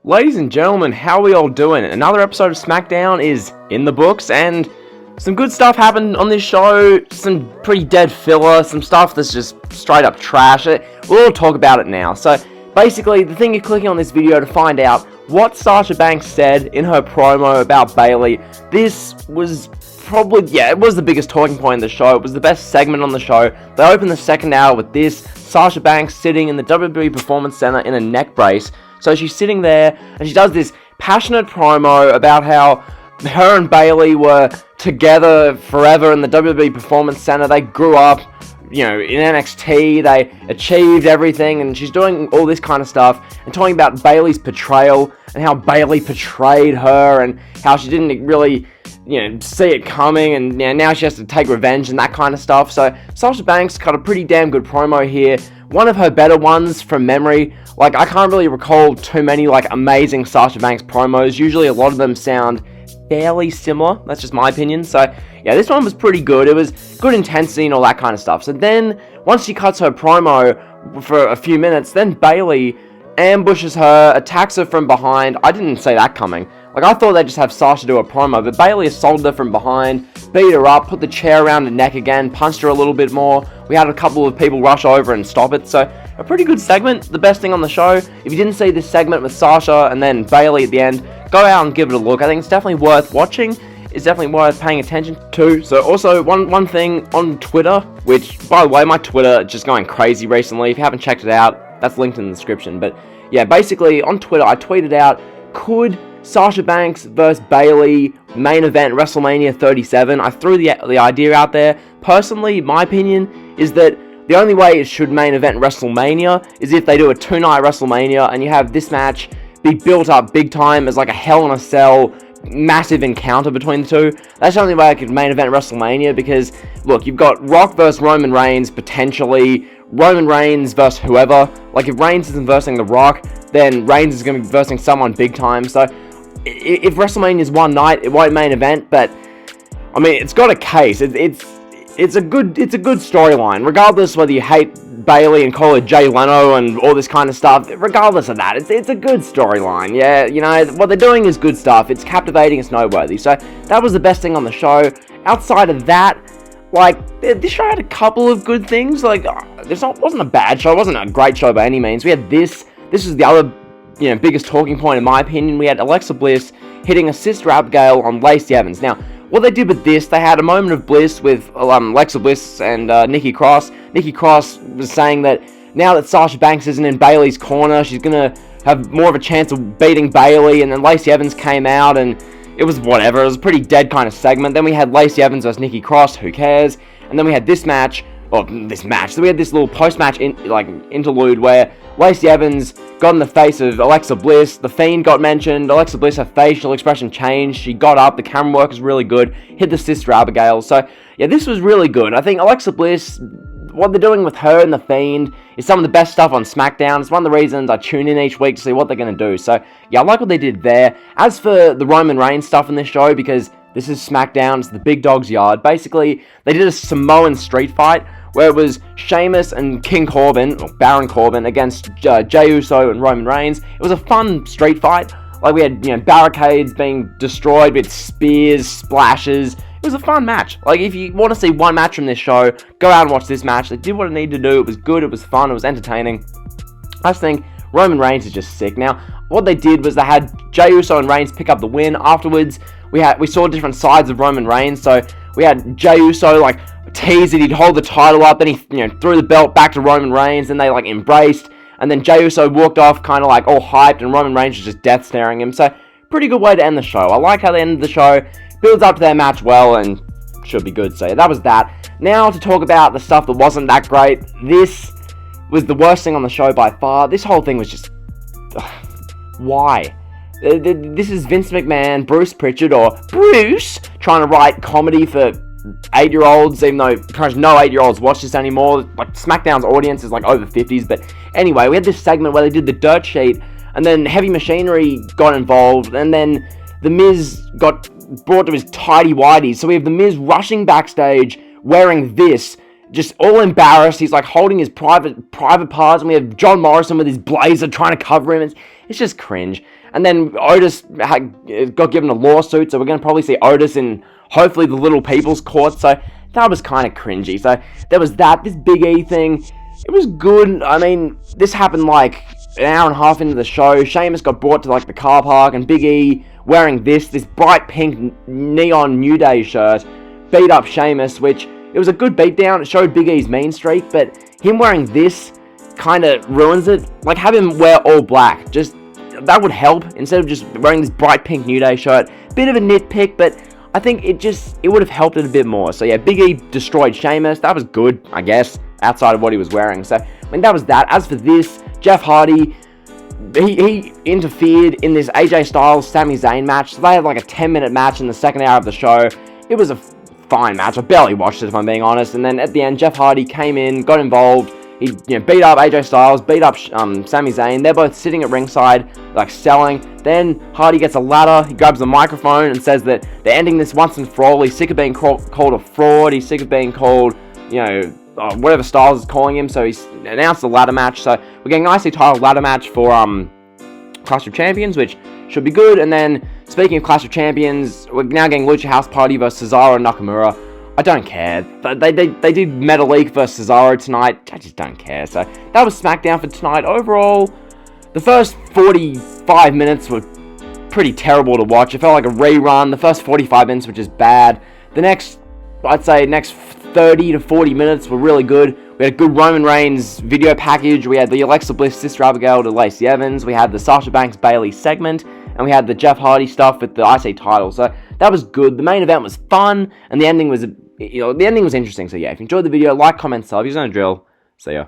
Ladies and gentlemen, how are we all doing? Another episode of Smackdown is in the books, and some good stuff happened on this show. Some pretty dead filler, some stuff that's just straight up trash. We'll all talk about it now. So, basically, the thing you're clicking on this video to find out what Sasha Banks said in her promo about Bayley. This was probably, it was the biggest talking point in the show. It was the best segment on the show. They opened the second hour with this. Sasha Banks sitting in the WWE Performance Center in a neck brace. So she's sitting there, and she does this passionate promo about how her and Bayley were together forever in the WWE Performance Center. They grew up, in NXT. They achieved everything, and she's doing all this kind of stuff, and talking about Bayley's portrayal, and how Bayley portrayed her, and how she didn't really, see it coming, and now she has to take revenge, and that kind of stuff. So Sasha Banks got a pretty damn good promo here. One of her better ones from memory. I can't really recall too many, amazing Sasha Banks promos. Usually a lot of them sound fairly similar. That's just my opinion. So, this one was pretty good. It was good intensity and all that kind of stuff. So then, once she cuts her promo for a few minutes, then Bayley ambushes her, attacks her from behind. I didn't see that coming. I thought they'd just have Sasha do a promo, but Bayley assaulted her from behind, beat her up, put the chair around her neck again, punched her a little bit more. We had a couple of people rush over and stop it, so a pretty good segment, the best thing on the show. If you didn't see this segment with Sasha and then Bayley at the end, go out and give it a look. I think it's definitely worth watching. It's definitely worth paying attention to. So also, one thing on Twitter, which, by the way, my Twitter is just going crazy recently. If you haven't checked it out, that's linked in the description. But basically, on Twitter, I tweeted out, could Sasha Banks versus Bayley main event WrestleMania 37. I threw the idea out there. Personally, my opinion is that the only way it should main event WrestleMania is if they do a 2-night WrestleMania and you have this match be built up big time as a Hell in a Cell massive encounter between the two. That's the only way I could main event WrestleMania, because look, you've got Rock versus Roman Reigns, potentially Roman Reigns versus whoever. If Reigns isn't versing The Rock, then Reigns is going to be versing someone big time. So if WrestleMania is one night, it won't main event, but I mean, it's got a case. It's a good storyline, regardless whether you hate Bayley and call her Jay Leno and all this kind of stuff. Regardless of that, it's a good storyline. What they're doing is good stuff. It's captivating. It's noteworthy. So that was the best thing on the show. Outside of that, this show had a couple of good things. This wasn't a bad show. It wasn't a great show by any means. We had this. This is the other biggest talking point in my opinion. We had Alexa Bliss hitting a Sister Abigail on Lacey Evans. Now, what they did with this, they had a moment of bliss with Alexa Bliss and Nikki Cross. Nikki Cross was saying that now that Sasha Banks isn't in Bayley's corner, she's going to have more of a chance of beating Bayley. And then Lacey Evans came out, and it was whatever. It was a pretty dead kind of segment. Then we had Lacey Evans versus Nikki Cross. Who cares? And then we had this match. So we had this little post-match interlude where Lacey Evans got in the face of Alexa Bliss. The Fiend got mentioned. Alexa Bliss, her facial expression changed. She got up. The camera work was really good. Hit the Sister Abigail. So, this was really good. I think Alexa Bliss, what they're doing with her and the Fiend is some of the best stuff on SmackDown. It's one of the reasons I tune in each week to see what they're going to do. So, I like what they did there. As for the Roman Reigns stuff in this show, because this is SmackDown, it's the big dog's yard. Basically, they did a Samoan street fight where it was Sheamus and King Corbin, or Baron Corbin, against Jey Uso and Roman Reigns. It was a fun street fight. We had, barricades being destroyed with spears, splashes. It was a fun match. If you want to see one match from this show, go out and watch this match. They did what it needed to do. It was good, it was fun, it was entertaining. I just think Roman Reigns is just sick. Now, what they did was they had Jey Uso and Reigns pick up the win. Afterwards, we saw different sides of Roman Reigns. So we had Jey Uso tease that he'd hold the title up, then he threw the belt back to Roman Reigns, then they embraced, and then Jey Uso walked off kind of all hyped, and Roman Reigns was just death staring him. So pretty good way to end the show. I like how they ended the show. Builds up to their match well, and should be good. So that was that. Now to talk about the stuff that wasn't that great. This was the worst thing on the show by far. This whole thing was just why? This is Vince McMahon, Bruce Pritchard, or Bruce, trying to write comedy for 8-year-olds, even though no 8-year-olds watch this anymore. SmackDown's audience is over 50s. But anyway, we had this segment where they did the dirt sheet, and then Heavy Machinery got involved, and then The Miz got brought to his tighty-whities. So we have The Miz rushing backstage wearing this, just all embarrassed. He's holding his private parts, and we have John Morrison with his blazer trying to cover him. It's just cringe. And then Otis got given a lawsuit, so we're going to probably see Otis in, hopefully, the Little People's Court, so that was kind of cringy. So there was that. This Big E thing, it was good. I mean, this happened like an hour and a half into the show. Sheamus got brought to like the car park, and Big E wearing this bright pink neon New Day shirt beat up Sheamus, which it was a good beatdown. It showed Big E's mean streak, but him wearing this kind of ruins it. Like, have him wear all black. Just, that would help, instead of just wearing this bright pink New Day shirt. Bit of a nitpick, but I think it would have helped it a bit more. So yeah, Big E destroyed Sheamus. That was good, I guess, outside of what he was wearing. So, I mean, that was that. As for this, Jeff Hardy, he interfered in this AJ Styles Sami Zayn match. So they had like a 10-minute match in the second hour of the show. It was a fine match. I barely watched it, if I'm being honest. And then at the end, Jeff Hardy came in, got involved. He beat up AJ Styles, beat up Sami Zayn. They're both sitting at ringside, like, selling. Then Hardy gets a ladder. He grabs the microphone and says that they're ending this once and for all. He's sick of being called a fraud. He's sick of being called, whatever Styles is calling him. So he's announced the ladder match. So we're getting an IC title ladder match for Clash of Champions, which should be good. And then, speaking of Clash of Champions, we're now getting Lucha House Party versus Cesaro and Nakamura. I don't care. They did Metalik versus Cesaro tonight. I just don't care. So that was SmackDown for tonight. Overall, the first 45 minutes were pretty terrible to watch. It felt like a rerun. The first 45 minutes were just bad. The next 30 to 40 minutes were really good. We had a good Roman Reigns video package. We had the Alexa Bliss, Sister Abigail to Lacey Evans. We had the Sasha Banks Bayley segment. And we had the Jeff Hardy stuff with the IC title. So that was good. The main event was fun. And the ending was, the ending was interesting. So yeah, if you enjoyed the video, like, comment, sub. If you know the drill. See ya.